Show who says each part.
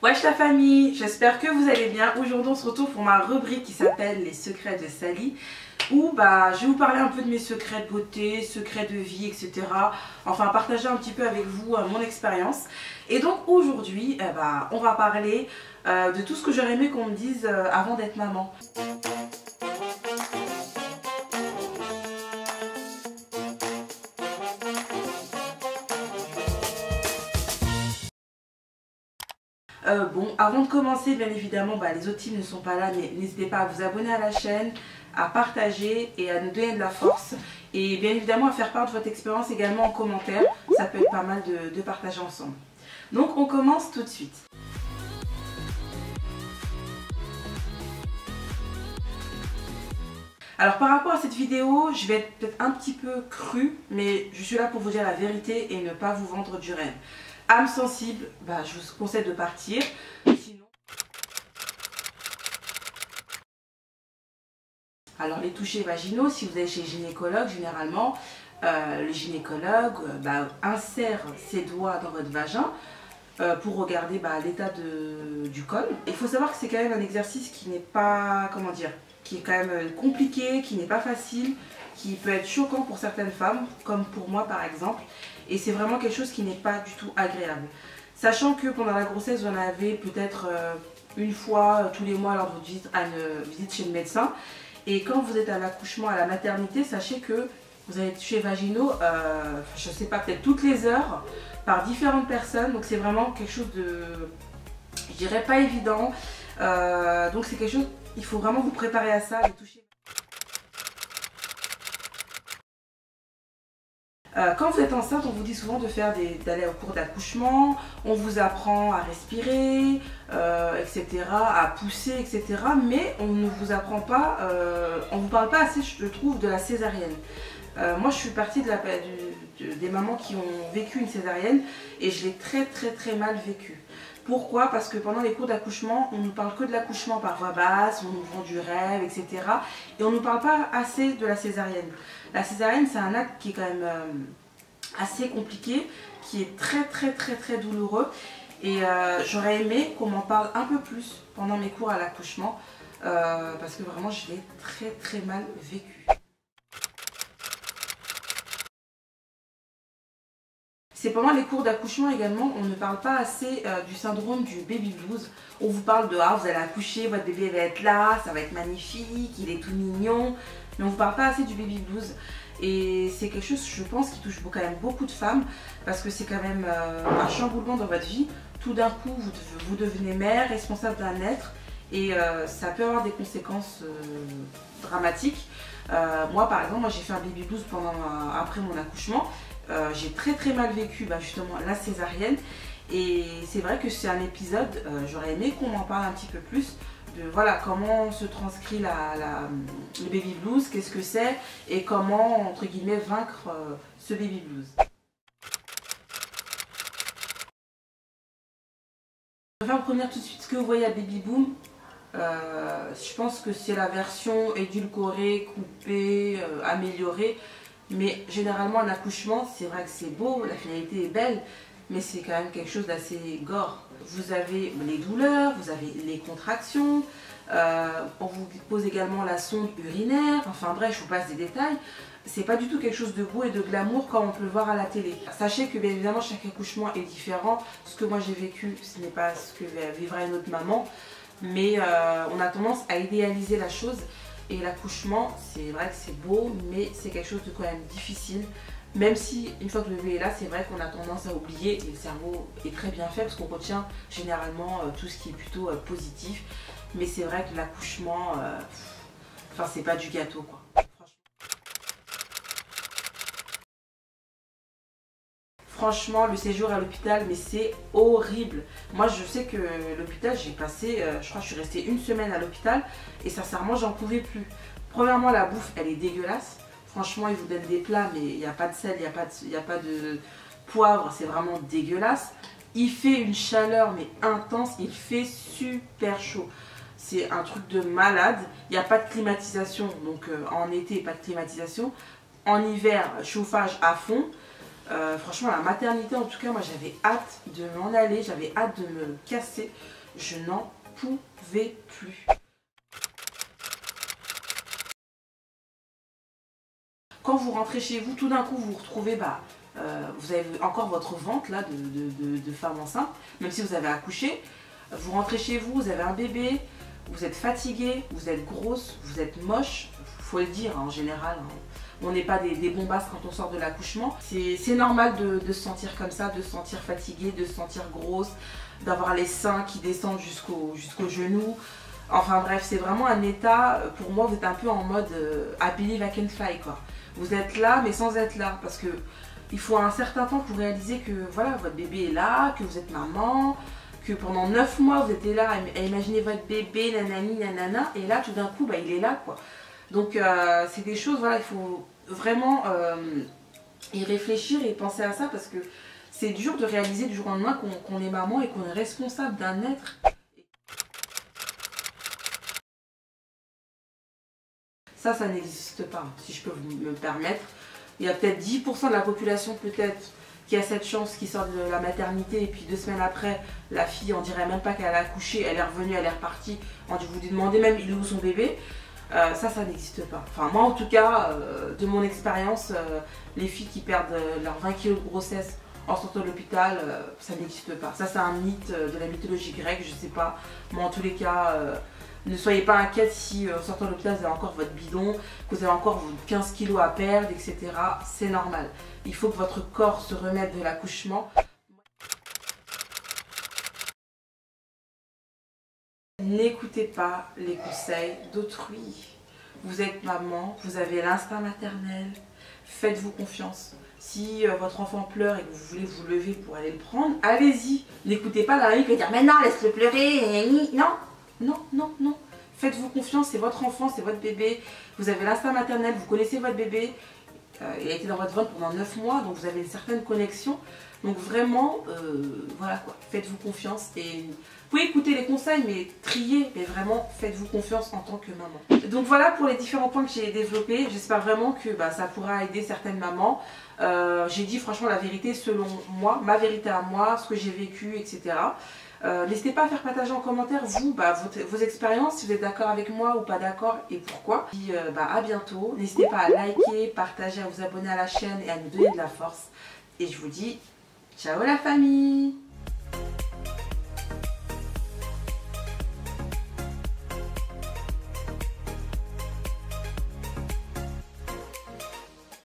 Speaker 1: Wesh la famille, j'espère que vous allez bien. Aujourd'hui on se retrouve pour ma rubrique qui s'appelle les secrets de Sally, où je vais vous parler un peu de mes secrets de beauté, secrets de vie, etc. Enfin partager un petit peu avec vous mon expérience. Et donc aujourd'hui on va parler de tout ce que j'aurais aimé qu'on me dise avant d'être maman. Bon, avant de commencer, bien évidemment, les autres teams ne sont pas là, mais n'hésitez pas à vous abonner à la chaîne, à partager et à nous donner de la force. Et bien évidemment à faire part de votre expérience également en commentaire, ça peut être pas mal de partager ensemble. Donc on commence tout de suite. Alors par rapport à cette vidéo, je vais être peut-être un petit peu crue, mais je suis là pour vous dire la vérité et ne pas vous vendre du rêve. Âme sensible, je vous conseille de partir. Sinon... Alors les touchés vaginaux, si vous allez chez le gynécologue, généralement, le gynécologue insère ses doigts dans votre vagin pour regarder l'état du col. Il faut savoir que c'est quand même un exercice qui n'est pas, qui est quand même compliqué, qui n'est pas facile, qui peut être choquant pour certaines femmes, comme pour moi par exemple. Et c'est vraiment quelque chose qui n'est pas du tout agréable. Sachant que pendant la grossesse, vous en avez peut-être une fois tous les mois lors de votre visite, visite chez le médecin. Et quand vous êtes à l'accouchement, à la maternité, sachez que vous allez être touchés vaginaux, je ne sais pas, peut-être toutes les heures, par différentes personnes. Donc c'est vraiment quelque chose de, je dirais, pas évident. Donc c'est quelque chose, il faut vraiment vous préparer à ça, les toucher. Quand vous êtes enceinte, on vous dit souvent d'aller au cours d'accouchement, on vous apprend à respirer, etc., à pousser, etc. Mais on ne vous apprend pas, on ne vous parle pas assez, je trouve, de la césarienne. Moi, je suis partie des mamans qui ont vécu une césarienne et je l'ai très mal vécu. Pourquoi? Parce que pendant les cours d'accouchement, on ne nous parle que de l'accouchement par voix basse, on nous vend du rêve, etc. Et on ne nous parle pas assez de la césarienne. La césarienne, c'est un acte qui est quand même assez compliqué, qui est très douloureux. Et j'aurais aimé qu'on m'en parle un peu plus pendant mes cours à l'accouchement, parce que vraiment, je l'ai très mal vécu. C'est pendant les cours d'accouchement également, on ne parle pas assez du syndrome du baby blues. On vous parle de vous allez accoucher, votre bébé va être là, ça va être magnifique, il est tout mignon. Mais on ne vous parle pas assez du baby blues. Et c'est quelque chose, je pense, qui touche quand même beaucoup de femmes. Parce que c'est quand même un chamboulement dans votre vie. Tout d'un coup, vous devenez mère, responsable d'un être. Et ça peut avoir des conséquences dramatiques. Moi par exemple, j'ai fait un baby blues après mon accouchement. J'ai très mal vécu justement la césarienne. Et c'est vrai que c'est un épisode, j'aurais aimé qu'on m'en parle un petit peu plus. De comment se transcrit le baby blues, qu'est-ce que c'est et comment entre guillemets vaincre ce baby blues. Je vais en première tout de suite ce que vous voyez à Baby Boom. Je pense que c'est la version édulcorée, coupée, améliorée. Mais généralement un accouchement, c'est vrai que c'est beau, la finalité est belle, mais c'est quand même quelque chose d'assez gore. Vous avez les douleurs, vous avez les contractions, on vous pose également la sonde urinaire, enfin bref, je vous passe des détails. C'est pas du tout quelque chose de beau et de glamour comme on peut le voir à la télé. Sachez que bien évidemment chaque accouchement est différent. Ce que moi j'ai vécu, ce n'est pas ce que vivra une autre maman. Mais on a tendance à idéaliser la chose. Et l'accouchement, c'est vrai que c'est beau, mais c'est quelque chose de quand même difficile. Même si, une fois que le bébé est là, c'est vrai qu'on a tendance à oublier. Et le cerveau est très bien fait parce qu'on retient généralement tout ce qui est plutôt positif. Mais c'est vrai que l'accouchement, c'est pas du gâteau quoi. Franchement, le séjour à l'hôpital, mais c'est horrible. Moi, je sais que l'hôpital, j'ai passé, je crois que je suis restée une semaine à l'hôpital et sincèrement, j'en pouvais plus. Premièrement, la bouffe, elle est dégueulasse. Franchement, ils vous donnent des plats, mais il n'y a pas de sel, il n'y a pas de poivre, c'est vraiment dégueulasse. Il fait une chaleur, mais intense, il fait super chaud. C'est un truc de malade. Il n'y a pas de climatisation, donc en été, pas de climatisation. En hiver, chauffage à fond. Franchement, la maternité, en tout cas, moi j'avais hâte de m'en aller, j'avais hâte de me casser. Je n'en pouvais plus. Quand vous rentrez chez vous, tout d'un coup, vous vous retrouvez, vous avez encore votre ventre là de femme enceinte, même si vous avez accouché. Vous rentrez chez vous, vous avez un bébé, vous êtes fatigué, vous êtes grosse, vous êtes moche. Faut le dire en général. On n'est pas des bombasses quand on sort de l'accouchement. C'est normal de se sentir comme ça, de se sentir fatiguée, de se sentir grosse, d'avoir les seins qui descendent jusqu'aux genoux. Enfin bref, c'est vraiment un état, pour moi, vous êtes un peu en mode I believe I can fly quoi. Vous êtes là mais sans être là parce que il faut un certain temps pour réaliser que voilà, votre bébé est là, que vous êtes maman, que pendant 9 mois vous êtes là à imaginer votre bébé, nanani, nanana, et là tout d'un coup il est là quoi. Donc c'est des choses, voilà, il faut vraiment y réfléchir et penser à ça parce que c'est dur de réaliser du jour au lendemain qu'on est maman et qu'on est responsable d'un être. Ça n'existe pas, si je peux me permettre. Il y a peut-être 10% de la population peut-être qui a cette chance, qui sort de la maternité et puis 2 semaines après, la fille, on dirait même pas qu'elle a accouché, elle est revenue, elle est repartie. Vous lui demandez même il est où son bébé. Ça n'existe pas. Enfin moi en tout cas, de mon expérience, les filles qui perdent leurs 20 kilos de grossesse en sortant de l'hôpital, ça n'existe pas. Ça c'est un mythe de la mythologie grecque, je sais pas. Moi en tous les cas, ne soyez pas inquiète si en sortant de l'hôpital vous avez encore votre bidon, que vous avez encore 15 kilos à perdre, etc. C'est normal. Il faut que votre corps se remette de l'accouchement. N'écoutez pas les conseils d'autrui. Vous êtes maman, vous avez l'instinct maternel, faites-vous confiance. Si votre enfant pleure et que vous voulez vous lever pour aller le prendre, allez-y. N'écoutez pas la mamie qui va dire « Mais non, laisse-le pleurer !» Non, non, non, non. Faites-vous confiance, c'est votre enfant, c'est votre bébé. Vous avez l'instinct maternel, vous connaissez votre bébé. Il a été dans votre ventre pendant 9 mois, donc vous avez une certaine connexion. Donc vraiment, voilà quoi, faites-vous confiance et vous pouvez écouter les conseils, mais triez, mais vraiment faites-vous confiance en tant que maman. Donc voilà pour les différents points que j'ai développés. J'espère vraiment que ça pourra aider certaines mamans. J'ai dit franchement la vérité selon moi, ma vérité à moi, ce que j'ai vécu, etc. N'hésitez pas à faire partager en commentaire vos expériences, si vous êtes d'accord avec moi ou pas d'accord et pourquoi. Puis à bientôt. N'hésitez pas à liker, partager, à vous abonner à la chaîne et à nous donner de la force. Et je vous dis ciao la famille!